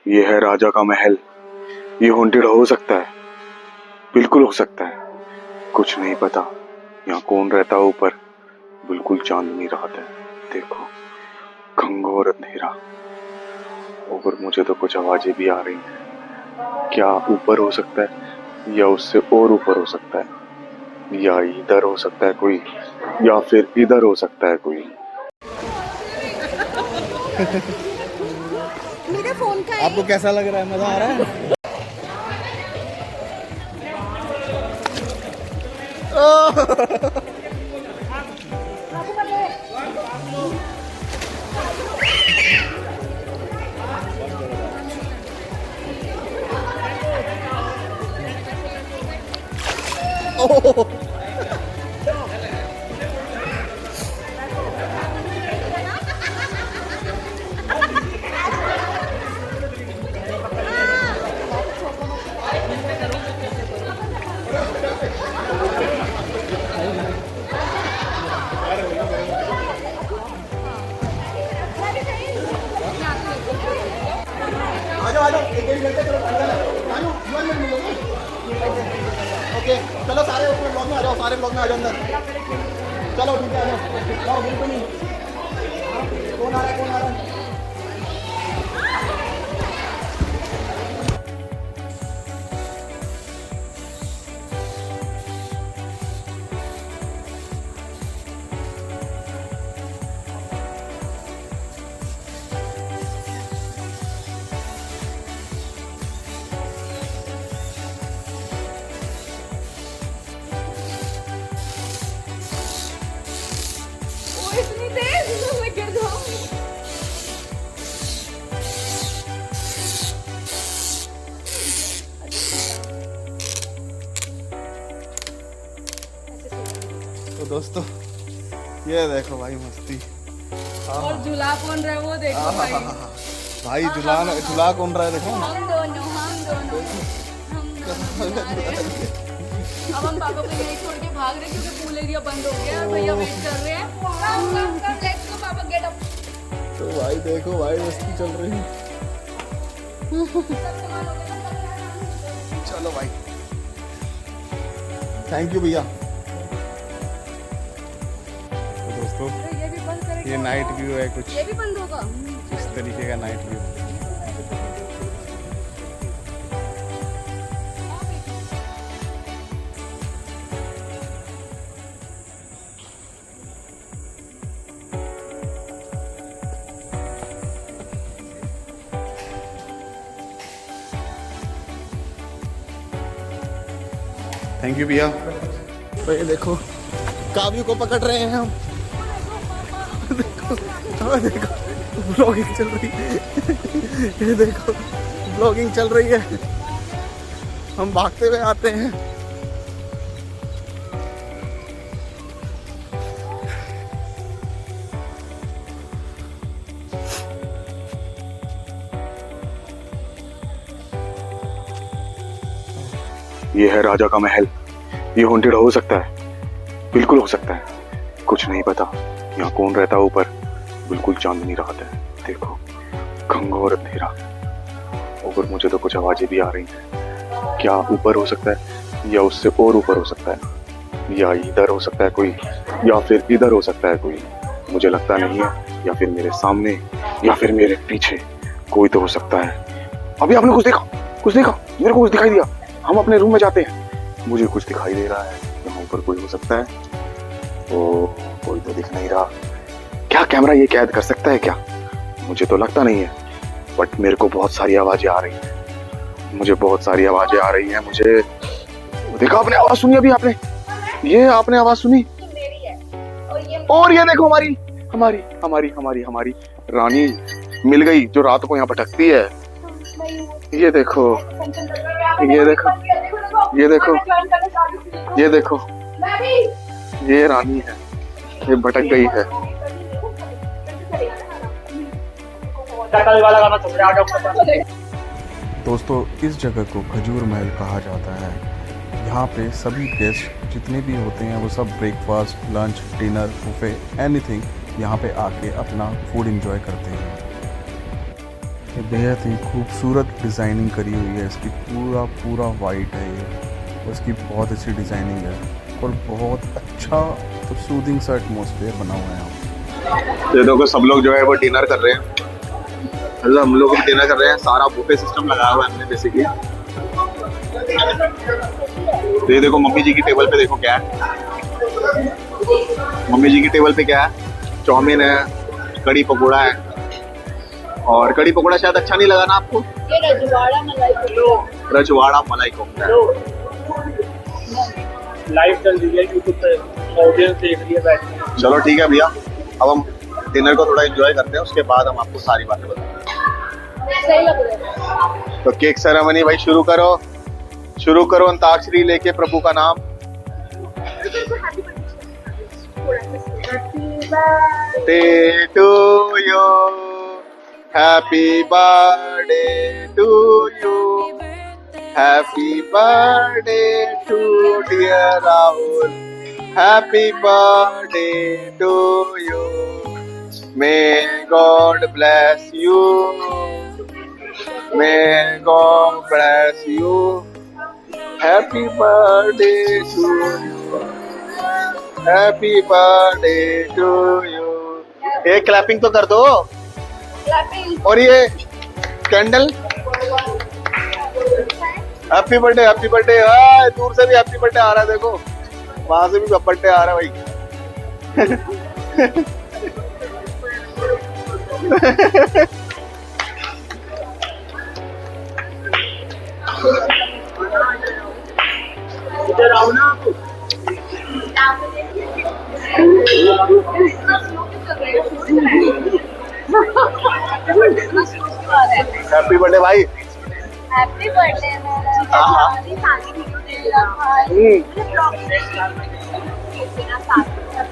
ये है राजा का महल। ये हॉन्टेड हो सकता है, बिल्कुल हो सकता है। कुछ नहीं पता यहाँ कौन रहता है ऊपर। बिल्कुल चांदनी रात है, देखो घंघोर अंधेरा। और मुझे तो कुछ आवाजें भी आ रही हैं। क्या ऊपर हो सकता है या उससे और ऊपर हो सकता है, या इधर हो सकता है कोई, या फिर इधर हो सकता है कोई। मेरा फोन का आपको कैसा लग रहा है? मजा आ रहा है? ओके चलो सारे उसमें ब्लॉग में आ जाओ, सारे ब्लॉग में आ जाओ अंदर। चलो ठीक है, आ जाओ बिल्कुल नहीं। कौन आ रहा है, कौन आ रहा है? इतनी तेज मैं गिर जाऊंगी। तो दोस्तों ये देखो भाई मस्ती। और झूला कौन रहा है वो देखो भाई। भाई झूला कौन रहा है देखो। हम दोनों अब हम पापा को यही छोड़ के भाग रहे क्योंकि पूल एरिया बंद हो गया और भैया वेट कर रहे हैं। लेट्स गो पापा, गेट अप। तो भाई देखो भाई मस्ती चल रही है। चलो भाई, थैंक यू भैया। तो दोस्तों ये भी बंद करेगा, ये नाइट व्यू है, कुछ ये भी बंद होगा। इस तरीके का नाइट व्यू। थैंक यू भैया। तो ये देखो काव्यू को पकड़ रहे हैं हम। देखो देखो ब्लॉगिंग चल रही है। ये देखो ब्लॉगिंग चल रही है, हम भागते हुए आते हैं। ये है राजा का महल। ये हॉन्टेड हो सकता है, बिल्कुल हो सकता है। कुछ नहीं पता यहाँ कौन रहता है ऊपर। बिल्कुल चांदनी रात है, देखो घंघोर अंधेरा। और मुझे तो कुछ आवाजें भी आ रही हैं। क्या ऊपर हो सकता है या उससे और ऊपर हो सकता है, या इधर हो सकता है कोई, या फिर इधर हो सकता है कोई। मुझे लगता नहीं है, या फिर मेरे सामने या फिर मेरे पीछे कोई तो हो सकता है। अभी आपने कुछ देखा? कुछ देखा? मेरे को कुछ दिखाई दिया। हम अपने रूम में जाते हैं, मुझे कुछ दिखाई दे रहा है। यहाँ ऊपर कोई हो सकता है। ओ, कोई तो दिख नहीं रहा। क्या कैमरा ये कैद कर सकता है क्या? मुझे तो लगता नहीं है, बट मेरे को बहुत सारी आवाजें आ रही हैं। मुझे बहुत सारी आवाजें आ रही हैं। मुझे देखा, आपने आवाज सुनी? अभी आपने ये आपने आवाज सुनी? और ये देखो हमारी हमारी हमारी हमारी हमारी रानी मिल गई, जो रात को यहाँ भटकती है। ये देखो, ये देखो, ये देखो, ये देखो, ये रानी है, ये भटक गई है। दोस्तों इस जगह को खजूर महल कहा जाता है। यहाँ पे सभी गेस्ट जितने भी होते हैं वो सब breakfast, lunch, dinner, buffet, anything यहाँ पे आके अपना फूड एंजॉय करते हैं। ये बेहद ही खूबसूरत डिज़ाइनिंग करी हुई है इसकी, पूरा पूरा वाइट है ये, उसकी बहुत अच्छी डिज़ाइनिंग है और बहुत अच्छा तो सूदिंग सा एटमॉस्फेयर बना हुआ है यहाँ। ये देखो सब लोग जो है वो डिनर कर रहे हैं, मतलब हम लोग डिनर कर रहे हैं, सारा बुफे सिस्टम लगाया हुआ है हमने बेसिकली। तो ये देखो मम्मी जी की टेबल पे देखो क्या है, मम्मी जी की टेबल पे क्या है, चाउमीन है, कड़ी पकौड़ा है। और कड़ी पकौड़ा शायद अच्छा नहीं लगा ना आपको? ये रजवाड़ा मलाई कोफ्ता। रजवाड़ा मलाई कोफ्ता लाइव चल रही है यूट्यूब पे, ऑडियंस देख रही है बैठ के। चलो ठीक है भैया, अब हम डिनर को थोड़ा एंजॉय करते हैं, उसके बाद हम आपको सारी बातें बताएंगे। सही लग रहा है। तो केक सेरेमनी भाई शुरू करो अंताक्षरी लेके प्रभु का नाम। Day to you, happy birthday to you, happy birthday to dear Rahul, happy birthday to you, may God bless you, may God bless you, happy birthday to you, happy birthday to you। एक clapping तो कर दो। Clapping। और ये candle, happy birthday happy birthday. हाँ दूर से भी हैप्पी बर्थडे आ रहा है, देखो वहां से भी बर्थडे आ रहा है भाई। इधर आओ ना आप। हैप्पी बर्थडे भाई। हैप्पी बर्थडे हाँ।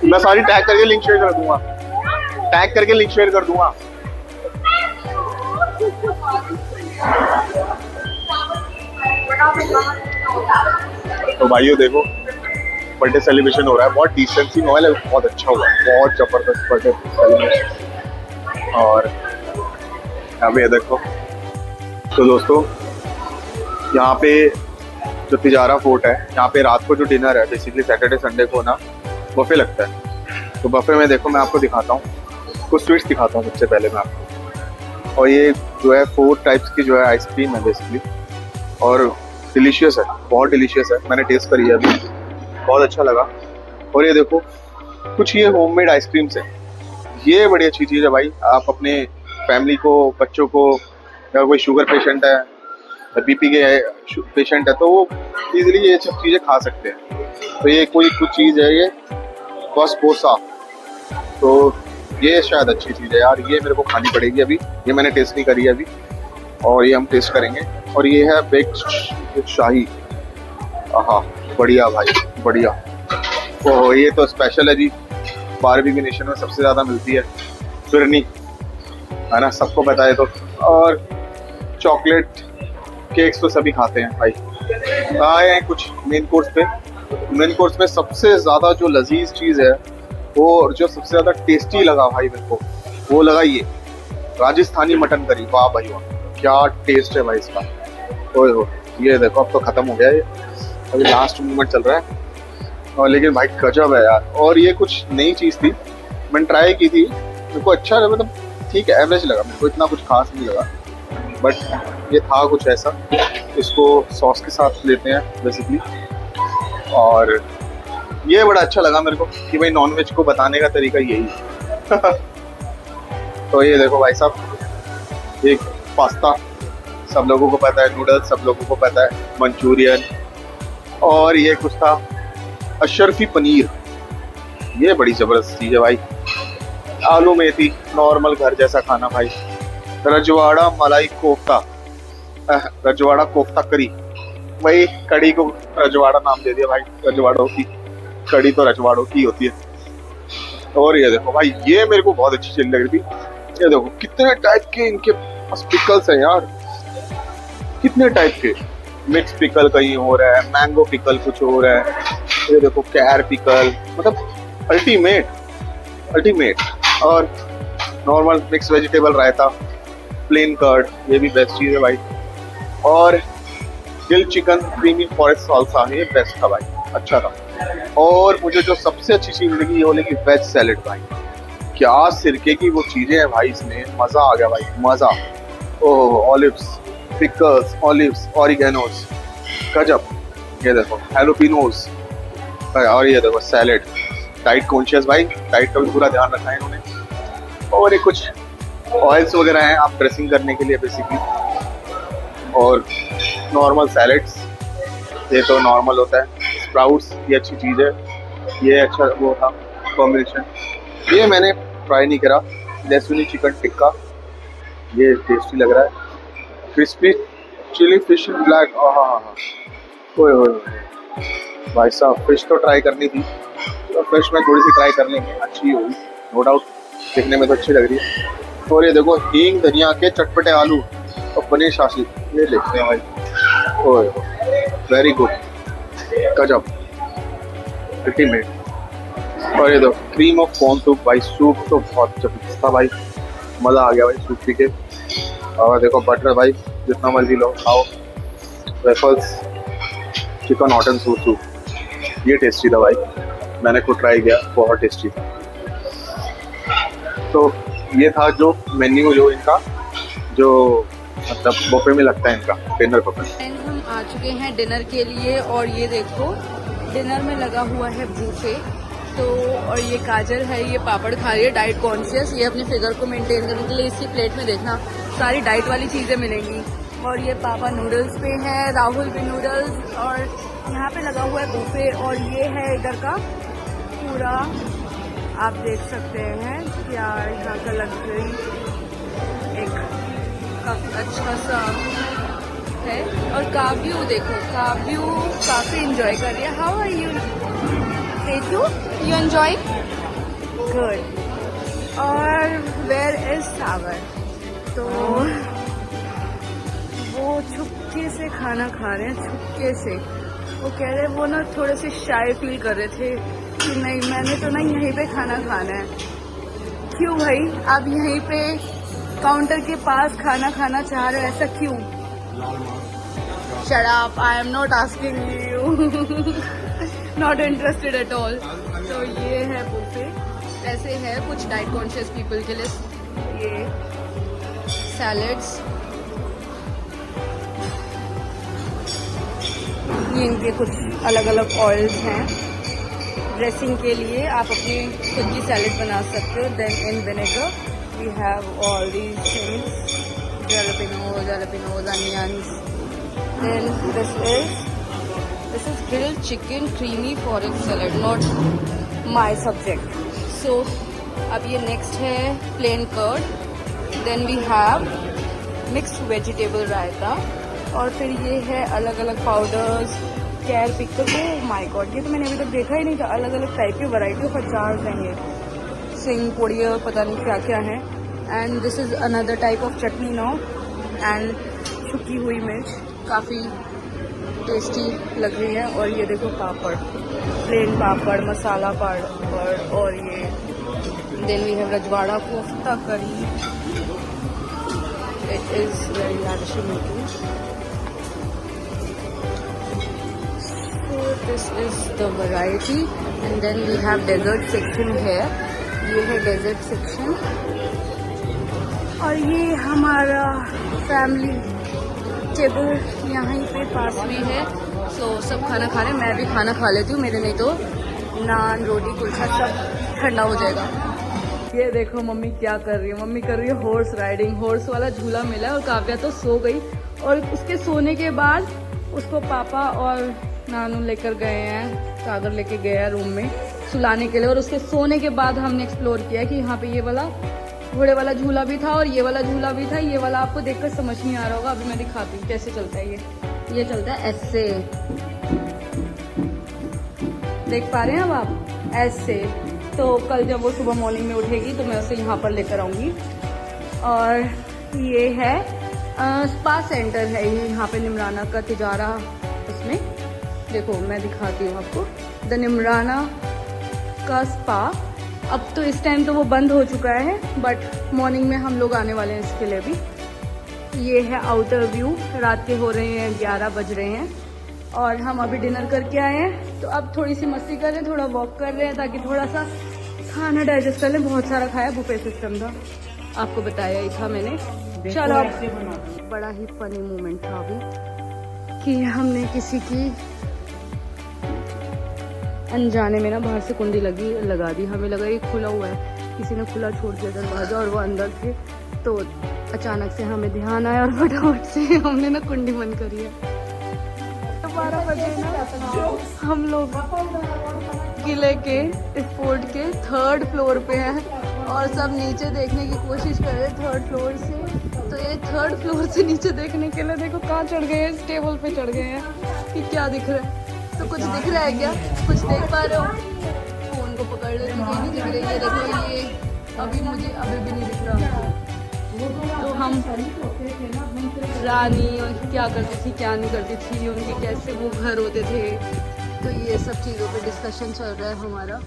मैं सारी टैग करके लिंक शेयर कर दूंगा, टैग करके लिंक शेयर कर दूंगा। तो भाइयों देखो बर्थडे सेलिब्रेशन हो रहा है, बहुत डिसेंसी माहौल है, बहुत अच्छा हुआ है, बहुत जबरदस्त बर्थडे सेलिब्रेशन। और अभी ये देखो, तो दोस्तों यहाँ पे जो तिजारा फोर्ट है, यहाँ पे रात को जो डिनर है बेसिकली सैटरडे संडे को ना बफे लगता है। तो बफे में देखो मैं आपको दिखाता हूँ, कुछ स्वीट्स दिखाता हूँ सबसे पहले मैं आपको। और ये जो है 4 टाइप्स की जो है आइसक्रीम है बेसिकली, और डिलीशियस है, बहुत डिलीशियस है, मैंने टेस्ट करी है अभी, बहुत अच्छा लगा। और ये देखो कुछ ये होममेड आइसक्रीम्स है, ये बड़ी अच्छी चीज़ है भाई। आप अपने फैमिली को, बच्चों को, या कोई शुगर पेशेंट है, बीपी के पेशेंट है, तो वो इजीली ये सब चीज़ें खा सकते हैं। तो ये कोई कुछ चीज़ है, ये बसपोसा, तो ये शायद अच्छी चीज़ है यार, ये मेरे को खानी पड़ेगी अभी, ये मैंने टेस्ट नहीं करी है अभी, और ये हम टेस्ट करेंगे। और ये है बेक्ड शाही, हाँ बढ़िया भाई बढ़िया। तो ये तो स्पेशल है जी, बारबेक्यू नेशन में सबसे ज़्यादा मिलती है फिरनी, है ना, सबको पता है। तो और चॉकलेट केक्स तो सभी खाते हैं भाई। आए हैं कुछ मेन कोर्स पे, मेन कोर्स में सबसे ज़्यादा जो लजीज चीज़ है वो, जो सबसे ज़्यादा टेस्टी लगा भाई मेरे को, वो लगा ये राजस्थानी मटन करी। वाह भाई वाह, क्या टेस्ट है भाई इसका। ओए हो, ये देखो अब तो ख़त्म हो गया, ये अभी लास्ट मोमेंट चल रहा है, और लेकिन भाई गजब है यार। और ये कुछ नई चीज़ थी, मैंने ट्राई की थी, मेरे को अच्छा लगा, मतलब ठीक है, एवरेज लगा मेरे को, इतना कुछ खास नहीं लगा, बट ये था कुछ ऐसा। इसको सॉस के साथ लेते हैं बेसिकली, और ये बड़ा अच्छा लगा मेरे को कि भाई नॉनवेज को बताने का तरीका यही है। तो ये देखो भाई साहब, एक पास्ता सब लोगों को पता है, नूडल्स सब लोगों को पता है, मंचूरियन, और ये कुछ था अशरफी पनीर, ये बड़ी ज़बरदस्त चीज़ है भाई। आलू मेथी, नॉर्मल घर जैसा खाना भाई। रजवाड़ा मलाई कोफ्ता, रजवाड़ा कोफ्ता करी, वही कड़ी को रजवाड़ा नाम दे दिया भाई, रजवाड़ों की कड़ी तो रजवाड़ों की होती है। और ये देखो भाई, ये मेरे को बहुत अच्छी चीज लग रही थी, ये देखो कितने टाइप के इनके पास पिकल्स हैं यार, कितने टाइप के। मिक्स पिकल कहीं हो रहा है, मैंगो पिकल कुछ हो रहा है, ये देखो कैर पिकल, मतलब अल्टीमेट अल्टीमेट। और नॉर्मल मिक्स वेजिटेबल रायता, प्लेन कर्ड, ये भी बेस्ट चीज़ है भाई। और grill chicken creamy forest salsa, ये बेस्ट था भाई, अच्छा था। और मुझे जो सबसे अच्छी चीज़ लगी वो लगी वेज सैलेड भाई। क्या सिरके की वो चीज़ें हैं भाई इसमें, मज़ा आ गया भाई, मज़ा। ओह, ऑलिव्स, पिकल्स, ऑलिव्स, ऑरिगेनोस, गजब। ये देखो हैलोपिनोस, और ये देखो सैलेड। डाइट कॉन्शियस भाई, डाइट का भी पूरा ध्यान रखा है इन्होंने। और ये कुछ ऑयल्स वगैरह हैं आप ड्रेसिंग करने के लिए बेसिकली। और नॉर्मल सैलेड्स, ये तो नॉर्मल होता है। स्प्राउट्स, ये अच्छी चीज़ है, ये अच्छा वो था कॉम्बिनेशन। ये मैंने ट्राई नहीं करा, लहसुनी चिकन टिक्का, ये टेस्टी लग रहा है। क्रिस्पी चिली फिश ब्लैक, ओए भाई साहब, फिश तो ट्राई करनी थी, तो फिश में थोड़ी सी ट्राई कर लेंगे, अच्छी होगी नो डाउट, देखने में तो अच्छी लग रही है। और ये देखो हींग धनिया के चटपटे आलू और पनीर शाशी, ये देखते हैं भाई, ओए वेरी गुड, गजब, अल्टीमेट। और ये देखो क्रीम ऑफ कॉर्न सूप भाई, सूप तो बहुत जबरदस्त था भाई, मज़ा आ गया भाई सूप पी के। और देखो बटर भाई, जितना मर्जी लो खाओ। Waffles, chicken hot and soup, ये टेस्टी था भाई, मैंने खुद ट्राई किया, बहुत टेस्टी था। तो ये था जो मेन्यू, जो इनका जो मतलब बुफे में लगता है, इनका डिनर बुफे। फ्रेंड्स, हम आ चुके हैं डिनर के लिए और ये देखो डिनर में लगा हुआ है बूफे। तो और ये काजल है, ये पापड़ खा रही है, डाइट कॉन्शियस। ये अपने फिगर को मेंटेन करने के लिए इसकी प्लेट में देखना सारी डाइट वाली चीज़ें मिलेंगी। और ये पापा नूडल्स पे है, राहुल भी नूडल्स, और यहाँ पे लगा हुआ है बूफे। और ये है इधर का पूरा, आप देख सकते हैं क्या यहाँ का लग्जरी, एक काफ़ी अच्छा सा है। और काव्यू देखो, काव्यू काफ़ी इंजॉय कर रही है। How are you Ketu? You enjoy? Good. और where is Sagar? तो वो छुपके से खाना खा रहे हैं, छुपके से। वो कह रहे वो ना थोड़े से शाय फील कर रहे थे कि नहीं, मैंने तो ना यहीं पे खाना खाना है। क्यों भाई, आप यहीं पे काउंटर के पास खाना खाना चाह रहे हो, ऐसा क्यों? Shut up, I am not asking you. Not interested at all. तो ये है बुफे, ऐसे है कुछ डाइट कॉन्शियस पीपल के लिए। ये सैलेड्स, ये इनके कुछ अलग अलग ऑयल्स हैं। ड्रेसिंग के लिए आप अपनी खुद की सैलेड बना सकते हो। Then in vinegar we have all these things, jalapenos, onions. Then This is grilled chicken creamy forage salad, not my subject. So, अब ये next है plain curd. Then we have mixed vegetable रायता. और फिर ये है अलग अलग powders, ker pickle. Oh my god, ये तो मैंने अभी तक देखा ही नहीं था। अलग अलग टाइप की वैरायटी ऑफ अचार हैं ये, सिंग पोड़िया, पता नहीं क्या क्या है। And this is another type of chutney now, and छुकी हुई मिर्च, काफ़ी टेस्टी लग रही है। और ये देखो पापड़, प्लेन पापड़, मसाला पापड़, और ये then we have Rajwada kofta curry. It is very lavish looking. So this is the variety. And then we have dessert section है, ये है डेजर्ट सेक्शन। और ये हमारा फैमिली टेबल यहाँ पे पास में है। सो सब खाना खा रहे हैं, मैं भी खाना खा लेती हूँ, मेरे नहीं तो नान रोटी कुलचा सब ठंडा हो जाएगा। ये देखो मम्मी क्या कर रही है, मम्मी कर रही है हॉर्स राइडिंग। हॉर्स वाला झूला मिला है और काव्या तो सो गई। और उसके सोने के बाद उसको पापा और नानू लेकर गए हैं, सागर लेके गए हैं रूम में सुलाने के लिए। और उसके सोने के बाद हमने एक्सप्लोर किया कि यहाँ पे ये वाला घोड़े वाला झूला भी था और ये वाला झूला भी था। ये वाला आपको देखकर समझ नहीं आ रहा होगा, अभी मैं दिखाती हूँ कैसे चलता है ये चलता है ऐसे, देख पा रहे हैं अब आप, ऐसे। तो कल जब वो सुबह मॉर्निंग में उठेगी तो मैं उसे यहाँ पर लेकर आऊँगी। और ये है स्पा सेंटर है, ये यहाँ पे निमराना का तिजारा, उसमें देखो मैं दिखाती हूँ आपको, द निमराना का स्पा। अब तो इस टाइम तो वो बंद हो चुका है, बट मॉर्निंग में हम लोग आने वाले हैं इसके लिए भी। ये है आउटर व्यू। रात के हो रहे हैं 11 बज रहे हैं और हम अभी डिनर करके आए हैं, तो अब थोड़ी सी मस्ती कर रहे हैं, थोड़ा वॉक कर रहे हैं ताकि थोड़ा सा खाना डाइजेस्ट कर लें। बहुत सारा खाया, बुफे सिस्टम था, आपको बताया ही था मैंने। चलो, बड़ा ही फनी मोमेंट था अभी कि हमने किसी की अनजाने में ना बाहर से कुंडी लगा दी। हमें लगा ये खुला हुआ है, किसी ने खुला छोड़ दिया दरवाजा और वो अंदर थे, तो अचानक से हमें ध्यान आया और फटाफट से हमने ना कुंडी बंद करी है। 12 बजे ना हम लोग किले के स्पोर्ट के 3rd फ्लोर पे हैं और सब नीचे देखने की कोशिश कर रहे हैं 3rd फ्लोर से। तो ये 3rd फ्लोर से नीचे देखने के लिए देखो कहाँ चढ़ गए हैं, इस टेबल पे चढ़ गए हैं कि क्या दिख रहा है। तो कुछ दिख रहा है क्या? कुछ देख पा रहे हो? फोन को पकड़ लेते कहीं नहीं दिख रही है। देखो ये अभी मुझे अभी भी नहीं दिख रहा। तो हम रानी और क्या करती थी क्या नहीं करती थी, उनके कैसे वो घर होते थे, तो ये सब चीज़ों पे डिस्कशन चल रहा है हमारा।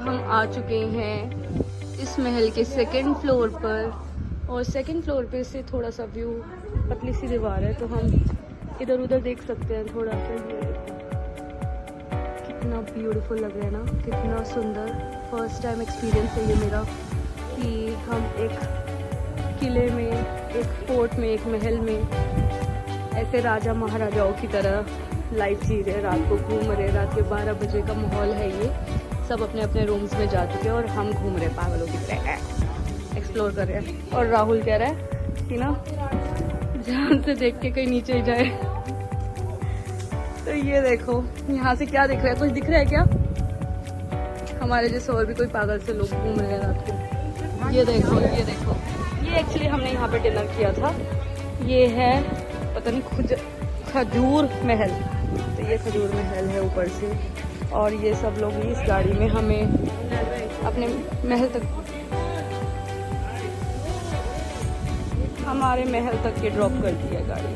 हम आ चुके हैं इस महल के 2nd फ्लोर पर और 2nd फ्लोर पे से थोड़ा सा व्यू, पतली सी दीवार है तो हम इधर उधर देख सकते हैं थोड़ा सा। ये कितना ब्यूटीफुल लग रहा है ना, कितना सुंदर। फर्स्ट टाइम एक्सपीरियंस है ये मेरा कि हम एक किले में, एक फोर्ट में, एक महल में ऐसे राजा महाराजाओं की तरह लाइफ जी रहे, रात को घूम रहे। रात के 12 बजे का माहौल है ये, सब अपने अपने रूम्स में जा चुके हैं और हम घूम रहे पागलों की तरह, एक्सप्लोर कर रहे हैं। और राहुल कह रहा है कि ना ध्यान से देख के कहीं नीचे ही जाए। तो ये देखो यहाँ से क्या दिख रहा है, कुछ दिख रहा है क्या? हमारे जैसे और भी कोई पागल से लोग घूम रहे हैं रात को। ये देखो, ये देखो, ये एक्चुअली हमने यहाँ पे डिनर किया था। ये है पता नहीं खजूर महल, तो ये खजूर महल है ऊपर से। और ये सब लोग इस गाड़ी में हमें अपने महल तक, हमारे महल तक ये ड्रॉप कर दिया गाड़ी।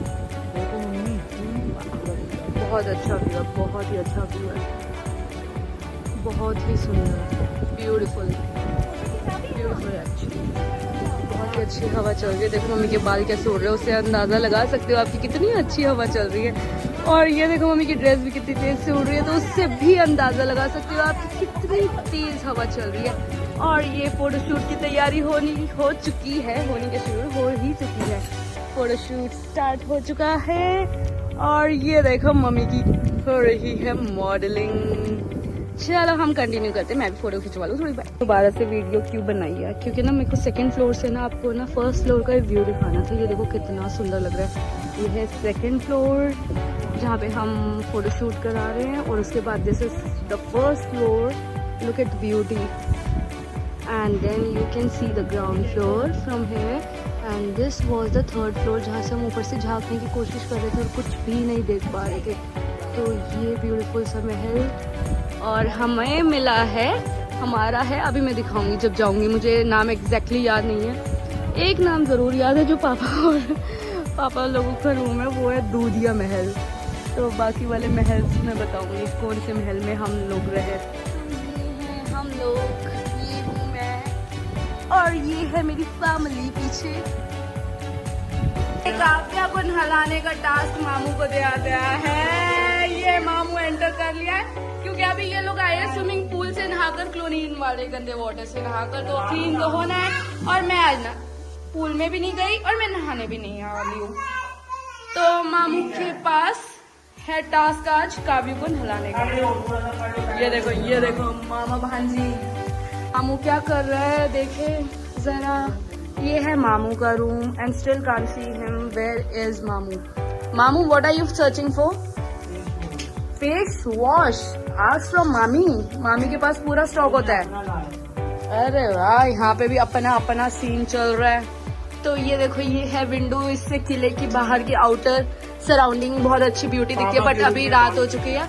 बहुत अच्छा व्यू है, बहुत ही अच्छा व्यू है, बहुत ही सुंदर, ब्यूटीफुल ब्यूटीफुल एक्चुअली। बहुत ही अच्छी हवा चल रही है। देखो मम्मी के बाल कैसे उड़ रहे हैं, उससे अंदाज़ा लगा सकते हो आपकी कितनी अच्छी हवा चल रही है। और ये देखो मम्मी की ड्रेस भी कितनी तेज़ से उड़ रही है, तो उससे भी अंदाज़ा लगा सकते हो आप कितनी तेज़ हवा चल रही है। और ये फोटोशूट की तैयारी हो चुकी है, होने के शुरू हो ही चुकी है। फोटोशूट स्टार्ट हो चुका है और ये देखो मम्मी की हो रही है मॉडलिंग। चलो हम कंटिन्यू करते हैं, मैं भी फोटो खिंचवा लूँ थोड़ी बार। दोबारा से वीडियो क्यों बनाई है, क्योंकि ना मेरे को 2nd फ्लोर से ना आपको ना 1st फ्लोर का व्यू दिखाना था। ये देखो कितना सुंदर लग रहा है। ये है 2nd फ्लोर जहाँ पे हम फोटो शूट करा रहे हैं और उसके बाद this is the 1st floor. Look at beauty and then you can see the ground floor from here and this was the 3rd floor जहाँ से हम ऊपर से झांकने की कोशिश कर रहे थे और कुछ भी नहीं देख पा रहे थे। तो ये ब्यूटीफुल सा महल और हमें मिला है, हमारा है, अभी मैं दिखाऊंगी जब जाऊंगी। मुझे नाम एग्जैक्टली याद नहीं है, एक नाम ज़रूर याद है जो पापा लोगों का रूम है, वो है दूधिया महल। तो बाकी वाले महल मैं बताऊंगी कौन से महल में हम लोग रहे। हम लोग, और ये है मेरी फैमिली पीछे। काव्या को नहलाने का टास्क मामू को दिया गया है। ये मामू एंटर कर लिया है क्योंकि अभी ये लोग आए हैं स्विमिंग पूल से नहाकर, क्लोरीन वाले गंदे वाटर से नहाकर, तो क्लीन तो होना है। और मैं आज ना पूल में भी नहीं गई और मैं नहाने भी नहीं आ रही हूँ। तो मामू के पास है टास्क आज काव्या को नहलाने का। ये देखो मामा भांजी, मामू क्या कर रहा है देखे जरा। ये है मामू का room and still can't see him. Where is mamu? Mamu what are you searching for? Face wash आज फ्रॉम मामी। मामी के पास पूरा स्टॉक होता है। अरे वाह, यहाँ पे भी अपना सीन चल रहा है। तो ये देखो, ये है विंडो, इससे किले की बाहर की आउटर सराउंडिंग बहुत अच्छी ब्यूटी दिखती है। बट अभी रात हो चुकी है।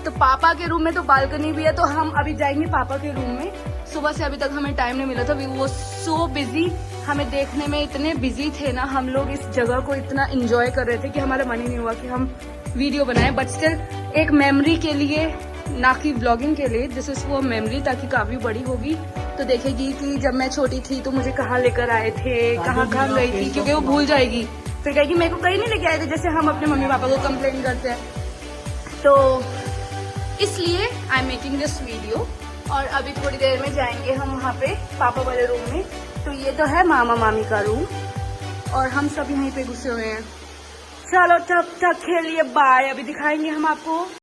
तो पापा के रूम में तो बालकनी भी है, तो हम अभी जाएंगे पापा के रूम में। सुबह से अभी तक हमें टाइम नहीं मिला था, वी वो सो बिजी, हमें देखने में इतने बिजी थे ना हम लोग, इस जगह को इतना एंजॉय कर रहे थे कि हमारा मन ही नहीं हुआ कि हम वीडियो बनाएं। बट स्टिल एक मेमोरी के लिए, ना कि व्लॉगिंग के लिए, दिस इज फॉर मेमोरी, ताकि काफी बड़ी होगी तो देखेगी कि जब मैं छोटी थी तो मुझे कहाँ लेकर आए थे, कहाँ कहाँ गई थी, क्योंकि वो भूल जाएगी। फिर कहेगी मेरे को कहीं नहीं लेके आए थे, जैसे हम अपने मम्मी पापा को कंप्लेन करते हैं। तो इसलिए I am making this video. और अभी थोड़ी देर में जाएंगे हम वहाँ पे पापा वाले रूम में। तो ये तो है मामा मामी का रूम और हम सब यहीं पे घुसे हुए हैं। चलो तब तक के लिए बाय। अभी दिखाएंगे हम आपको